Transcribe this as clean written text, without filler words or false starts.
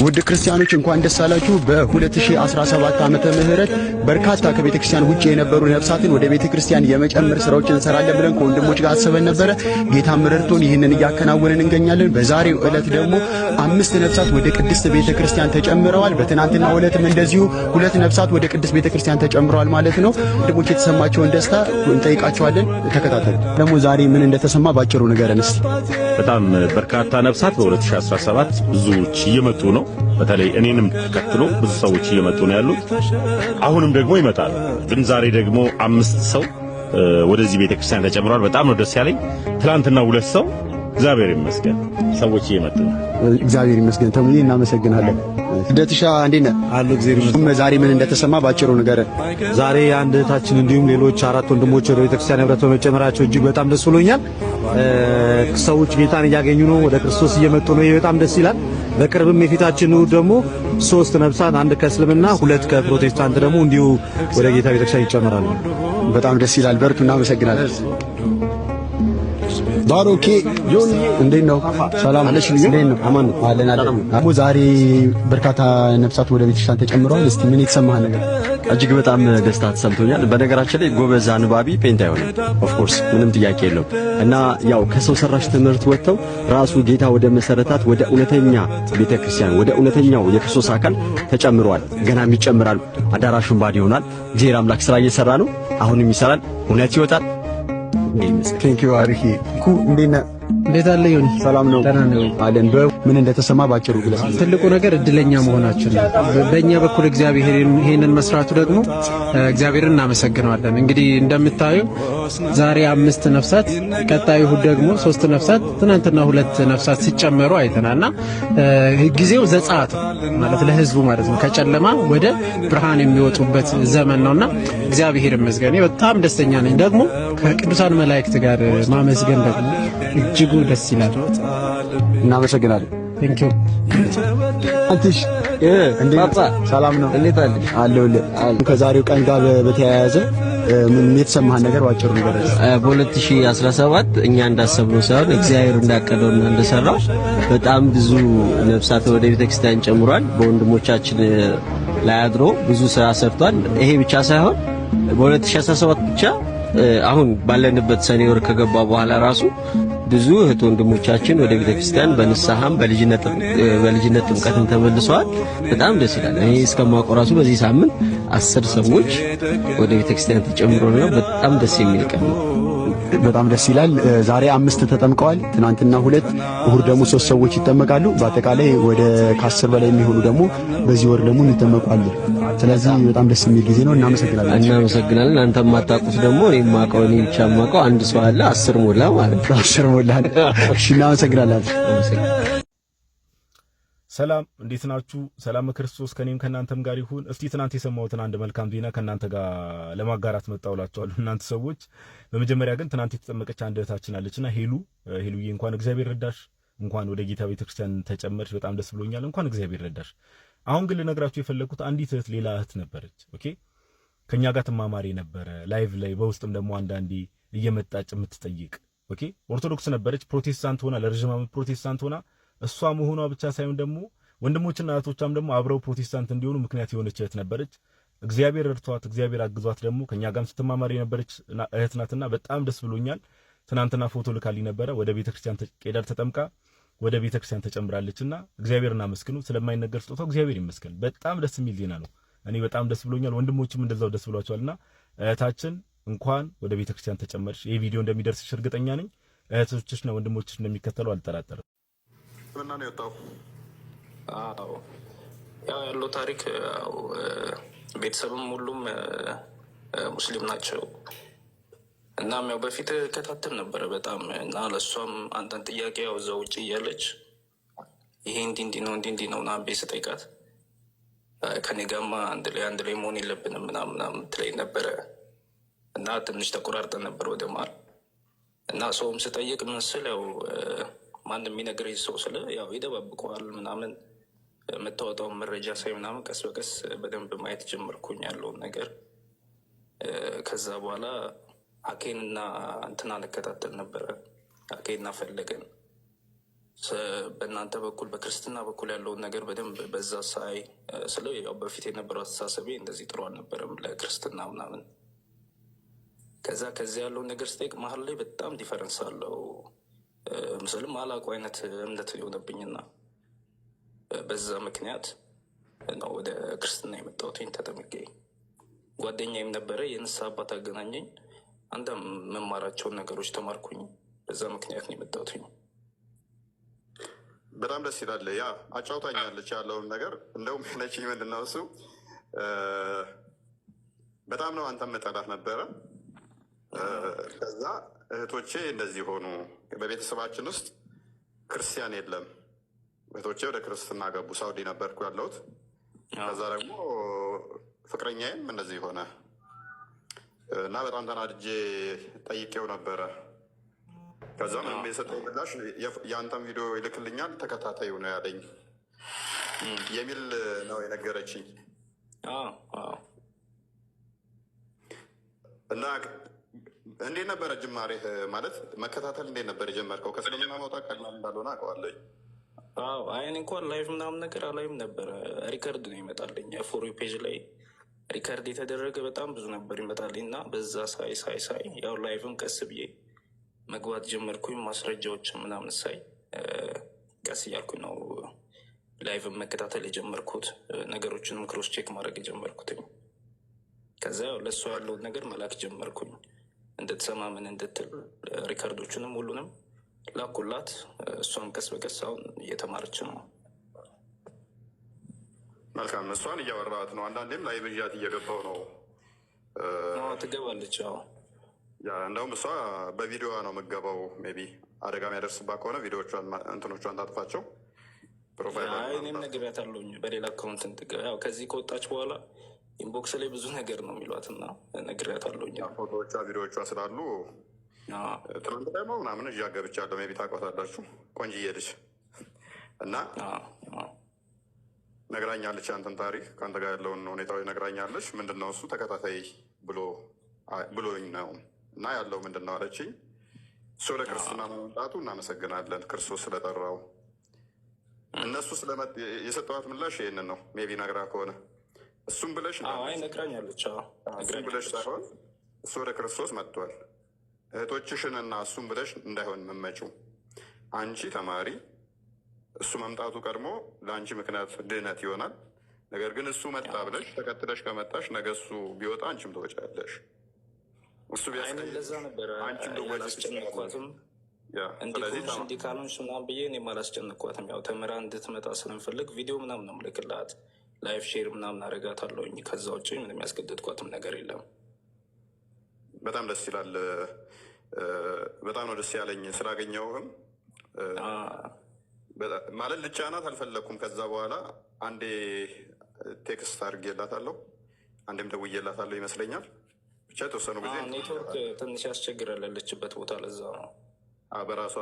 ውድ ክርስቲያኖች እንኳን ደስ አላችሁ። በ2017 ዓመተ ምህረት በርካታ ከቤተክርስቲያን ውጪ የነበሩ ነፍሳትን ወደ ቤተክርስቲያን የመጨመር ስራዎችን እንሰራለን ብለን ከወንድሞች ጋር አስበን ነበረ። ጌታም ረድቶን ይህንን እያከናወንን እንገኛለን። በዛሬው ዕለት ደግሞ 5 ነፍሳት ወደ ቅድስት ቤተክርስቲያን ተጨምረዋል። በትናንትናው ዕለትም እንደዚሁ 2 ነፍሳት ወደ ቅድስት ቤተክርስቲያን ተጨምረዋል ማለት ነው። ወንድሞች የተሰማቸውን ደስታ እንጠይቃቸዋለን። ተከታተሉ። ደግሞ ዛሬ ምን እንደተሰማ ባጭሩ ንገረን እስቲ። በጣም በርካታ ነፍሳት በ2017 ብዙዎች እየመጡ ነው። በተለይ እኔንም ተከትሎ ብዙ ሰዎች እየመጡ ነው ያሉት። አሁንም ደግሞ ይመጣሉ። ግን ዛሬ ደግሞ 5 ሰው ወደዚህ ቤተክርስቲያን ተጨምሯል። በጣም ነው ደስ ያለኝ። ትላንትና 2 ሰው እግዚአብሔር ይመስገን ሰዎች እየመጡ ነው። እግዚአብሔር ይመስገን። ተሙዬ እናመሰግናለን። ደትሻ እንዴት ነህ? አሉ እግዚአብሔር ይመስገን። ዛሬ ምን እንደተሰማ ባጭሩ ንገረን። ዛሬ አንድ እህታችን እንዲሁም ሌሎች 4 ወንድሞች ወደ ቤተክርስቲያን ህብረት በመጨመራቸው እጅግ በጣም ደስ ብሎኛል። ሰዎች ጌታን እያገኙ ነው፣ ወደ ክርስቶስ እየመጡ ነው። ይሄ በጣም ደስ ይላል። በቅርብም የፊታችን እሑድ ደግሞ 3 ነፍሳት 1 ከእስልምና 2 ከፕሮቴስታንት ደግሞ እንዲሁ ወደ ጌታ ቤተክርስቲያን ይጨመራሉ። በጣም ደስ ይላል። በርቱ። እናመሰግናለን። ባሮኬ ጆን እንዴት ነው? ሰላም አለሽ? እንዴት ነው? አማን ነው አለን አለን። ዛሬ በርካታ ነፍሳት ወደ ቤተክርስቲያን ተጨምረዋል። እስቲ ምን የተሰማህ ነገር? እጅግ በጣም ደስታ ተሰምቶኛል። በነገራችን ላይ ጎበዝ አንባቢ ፔንት አይሆንም፣ ኦፍ ኮርስ ምንም ጥያቄ የለውም። እና ያው ከሰው ሰራሽ ትምህርት ወጥተው ራሱ ጌታ ወደ መሰረታት ወደ እውነተኛ ቤተክርስቲያን ወደ እውነተኛው የክርስቶስ አካል ተጨምረዋል። ገናም ይጨምራሉ። አዳራሹን ባዶ ይሆናል። እግዚአብሔር አምላክ ስራ እየሰራ ነው። አሁንም ይሰራል። እውነት ይወጣል። ቴንክ ዩ አሪሂ ኩ እንዴት አለ ይሁን? ሰላም ነው አለን። ምን እንደተሰማ ባጭሩ ግለጽ። ትልቁ ነገር እድለኛ መሆናችን ነው። በእኛ በኩል እግዚአብሔር ይሄንን መስራቱ ደግሞ እግዚአብሔርን እናመሰግናለን። እንግዲህ እንደምታዩ ዛሬ 5 ነፍሳት፣ ቀጣዩ እሑድ ደግሞ 3 ነፍሳት፣ ትናንትና 2 ነፍሳት ሲጨመሩ አይተናልና ጊዜው ዘጸአት ማለት ለህዝቡ ማለት ነው ከጨለማ ወደ ብርሃን የሚወጡበት ዘመን ነውና እግዚአብሔር ይመስገን። በጣም ደስተኛ ነኝ። ደግሞ ከቅዱሳን መላእክት ጋር ማመስገን ደግሞ እጅጉ ደስ ይላል። እናመሰግናለን። ቴንክ ዩ አንተሽ እንዴት ሰላም ነው? እንዴት አለሽ? አለሁልህ። ከዛሬው ቀን ጋር በተያያዘ ምን የተሰማህ ነገር ባጭሩ ነገር? በ2017 እኛ እንዳሰብነው ሳይሆን እግዚአብሔር እንዳቀደውና እንደሰራው በጣም ብዙ ነፍሳት ወደ ቤተክርስቲያን ጨምሯል። በወንድሞቻችን ላይ አድሮ ብዙ ስራ ሰርቷል። ይሄ ብቻ ሳይሆን በ2017 ብቻ አሁን ባለንበት ሰኔ ወር ከገባ በኋላ ራሱ ብዙ እህት ወንድሞቻችን ወደ ቤተክርስቲያን በንስሐም በልጅነት ጥምቀትን ተመልሰዋል። በጣም ደስ ይላል። እኔ እስከማውቀው ራሱ በዚህ ሳምንት 10 ሰዎች ወደ ቤተክርስቲያን ተጨምረው ነው። በጣም ደስ የሚል ቀን ነው። በጣም ደስ ይላል። ዛሬ 5 ተጠምቀዋል። ትናንትና 2፣ እሑድ ደግሞ 3 ሰዎች ይጠመቃሉ። በአጠቃላይ ወደ ከ10 በላይ የሚሆኑ ደግሞ በዚህ ወር ደግሞ ይጠመቃሉ። ስለዚህ በጣም ደስ የሚል ጊዜ ነው። እናመሰግናለን። አንተ ማታውቁት ደግሞ እኔ ማውቀው እኔ ብቻ ማውቀው አንድ ሰው አለ። 10 ሞላ ማለት ነው። 10 ሞላ። እሺ እናመሰግናለን። ሰላም እንዴት ናችሁ? ሰላም ክርስቶስ ከኔም ከናንተም ጋር ይሁን። እስቲ ትናንት የሰማሁትን አንድ መልካም ዜና ከናንተ ጋር ለማጋራት መጣውላችኋለሁ እናንተ ሰዎች። በመጀመሪያ ግን ትናንት የተጠመቀች አንድ እህታችን አለችና ሄሉዬ እንኳን እግዚአብሔር ረዳሽ፣ እንኳን ወደ ጌታ ቤተክርስቲያን ተጨመርሽ። በጣም ደስ ብሎኛል። እንኳን እግዚአብሔር ረዳሽ። አሁን ግን ልነግራችሁ የፈለኩት አንዲት እህት ሌላ እህት ነበረች። ኦኬ ከኛ ጋር ትማማሪ ነበረ ላይቭ ላይ በውስጥም ደግሞ አንዳንዴ እየመጣች የምትጠይቅ ኦኬ ኦርቶዶክስ ነበረች። ፕሮቴስታንት ሆና ለረጅም ዓመት ፕሮቴስታንት ሆና እሷ መሆኗ ብቻ ሳይሆን ደግሞ ወንድሞችና እህቶቿም ደግሞ አብረው ፕሮቴስታንት እንዲሆኑ ምክንያት የሆነች እህት ነበረች። እግዚአብሔር ረድቷት እግዚአብሔር አግዟት ደግሞ ከኛ ጋርም ስትማማር የነበረች እህት ናትና በጣም ደስ ብሎኛል። ትናንትና ፎቶ ልካልኝ ነበረ። ወደ ቤተክርስቲያን ቄዳር ተጠምቃ ወደ ቤተክርስቲያን ተጨምራለችና እግዚአብሔርን አመስግኑ። ስለማይነገር ስጦታው እግዚአብሔር ይመስገን። በጣም ደስ የሚል ዜና ነው። እኔ በጣም ደስ ብሎኛል። ወንድሞችም እንደዛው ደስ ብሏቸዋልና እህታችን እንኳን ወደ ቤተክርስቲያን ተጨመርሽ። ይሄ ቪዲዮ እንደሚደርስሽ እርግጠኛ ነኝ። እህቶችሽና ወንድሞችሽ እንደሚከተሉ አልጠራጠርም። እና ነው የወጣው። አዎ ያው ያለው ታሪክ ቤተሰብም ሁሉም ሙስሊም ናቸው። እናም ያው በፊት ከታተል ነበረ በጣም እና ለሷም አንዳንድ ጥያቄ ያው እዛው ውጭ እያለች ይሄ እንዲህ ነው ና ቤት ስጠይቃት ከኔ ጋማ አንድ ላይ መሆን የለብንም ምናምን ትለኝ ነበረ እና ትንሽ ተቆራርጠን ነበር ወደ መሀል እና ሰውም ስጠይቅ ምስል ያው ማንም የሚነግረኝ ሰው ስለ ያው ይደባብቀዋል ምናምን የምታወጣውን መረጃ ሳይ ምናምን ቀስ በቀስ በደንብ ማየት ጀመርኩኝ ያለውን ነገር። ከዛ በኋላ አኬንና እንትና እንከታተል ነበረ። አኬንና ፈለገን በእናንተ በኩል በክርስትና በኩል ያለውን ነገር በደንብ በዛ ሳይ ስለው ያው በፊት የነበረው አስተሳሰቤ እንደዚህ ጥሩ አልነበረም ለክርስትና ምናምን። ከዚያ ያለውን ነገር ስጠይቅ መሀል ላይ በጣም ዲፈረንስ አለው። ምስልም አላቁ አይነት እምነት የሆነብኝና በዛ ምክንያት ነው ወደ ክርስትና የመጣሁትኝ ተጠምቄ። ጓደኛዬም ነበረ የንስሐ አባት አገናኘኝ። አንድ መማራቸውን ነገሮች ተማርኩኝ። በዛ ምክንያት ነው የመጣሁትኝ። በጣም ደስ ይላል። ያ አጫውታኛለች ያለውን ነገር። እንደውም ነች ምንድን ነው እሱ በጣም ነው አንተ መጠላት ነበረ። ከዛ እህቶቼ እንደዚህ ሆኑ። በቤተሰባችን ውስጥ ክርስቲያን የለም። እህቶቼ ወደ ክርስትና ገቡ። ሳውዲ ነበርኩ ያለሁት። ከዛ ደግሞ ፍቅረኛዬም እንደዚህ ሆነ እና በጣም ተናድጄ ጠይቄው ነበረ። ከዛ ምንም የሰጠው ምላሽ የአንተም ቪዲዮ ይልክልኛል ተከታታዩ ነው ያለኝ የሚል ነው የነገረችኝ። እና እንዴት ነበረ ጅማሬህ? ማለት መከታተል እንዴት ነበር የጀመርከው? ከእስልምና መውጣት ቀላል እንዳልሆነ አውቀዋለሁ። አይን እንኳን ላይቭ ምናምን ነገር አላይም ነበረ። ሪከርድ ነው ይመጣልኝ። ፎር ፔጅ ላይ ሪከርድ የተደረገ በጣም ብዙ ነበር ይመጣልኝ እና በዛ ሳይ ያው ላይቭም ቀስ ብዬ መግባት ጀመርኩኝ። ማስረጃዎች ምናምን ሳይ ቀስ እያልኩኝ ነው ላይቭን መከታተል የጀመርኩት። ነገሮችንም ክሮስ ቼክ ማድረግ የጀመርኩትኝ። ከዛ ለእሷ ያለውን ነገር መላክ ጀመርኩኝ እንድትሰማ ምን እንድትል። ሪከርዶችንም ሁሉንም ላኩላት። እሷም ቀስ በቀስ አሁን እየተማረች ነው። መልካም። እሷን እያወራት ነው። አንዳንዴም ላይ ብዣት እየገባው ነው። ትገባለች። እንደውም እሷ በቪዲዮዋ ነው የምገባው። ሜይ ቢ አደጋ የሚያደርስባት ከሆነ ቪዲዮቿን እንትኖቿን ታጥፋቸው። እኔም ነግሬያታለሁኝ በሌላ አካውንት ያው ከዚህ ከወጣች በኋላ ኢንቦክስ ላይ ብዙ ነገር ነው የሚሏት እና ነግሬያታለሁኝ። ፎቶዎቿ ቪዲዮቿ ስላሉ ትናንት ደግሞ ምናምን እዣ ገብቻለሁ። ሜይ ቢ ታውቋታላችሁ። ቆንጅዬ ልጅ እና ነግራኛለች። አንተን ታሪክ ከአንተ ጋር ያለውን ሁኔታዊ ነግራኛለች። ምንድነው እሱ ተከታታይ ብሎኝ ነው እና ያለው ምንድን ነው አለችኝ። እሱ ወደ ክርስትና መምጣቱ እናመሰግናለን፣ ክርስቶስ ስለጠራው። እነሱ የሰጠዋት ምላሽ ይህንን ነው። ሜይ ቢ ነግራ ከሆነ እሱም ብለሽ ነግራኛለች። እሱም ብለሽ ሳይሆን እሱ ወደ ክርስቶስ መጥቷል። እህቶችሽን እና እሱም ብለሽ እንዳይሆን መመጪው አንቺ ተማሪ፣ እሱ መምጣቱ ቀድሞ ለአንቺ ምክንያት ድህነት ይሆናል። ነገር ግን እሱ መጣ ብለሽ ተከትለሽ ከመጣሽ ነገ እሱ ቢወጣ አንቺም ትወጫለሽ። እሱ ለዛ ነበረ አላስጨነኳትም። እንዲሆንሽ እንዲህ ካልሆንሽ ምናምን ብዬ እኔም አላስጨነኳትም። ያው ተምራ እንድትመጣ ስለምፈልግ ቪዲዮ ምናምን ነው የምልክላት፣ ላይፍ ሼር ምናምን አደርጋታለሁኝ። ከዛ ውጭ ምንም ያስገድድኳትም ነገር የለም። በጣም ደስ ይላል። በጣም ነው ደስ ያለኝ ስላገኘውህም። ማለት ልጫናት አልፈለግኩም። ከዛ በኋላ አንዴ ቴክስት አድርጌላታለሁ፣ አንዴም ደውዬላታለሁ ይመስለኛል። ብቻ የተወሰኑ ጊዜ ኔትወርክ ትንሽ ያስቸግራል ያለችበት ቦታ፣ ለዛ ነው በራሷ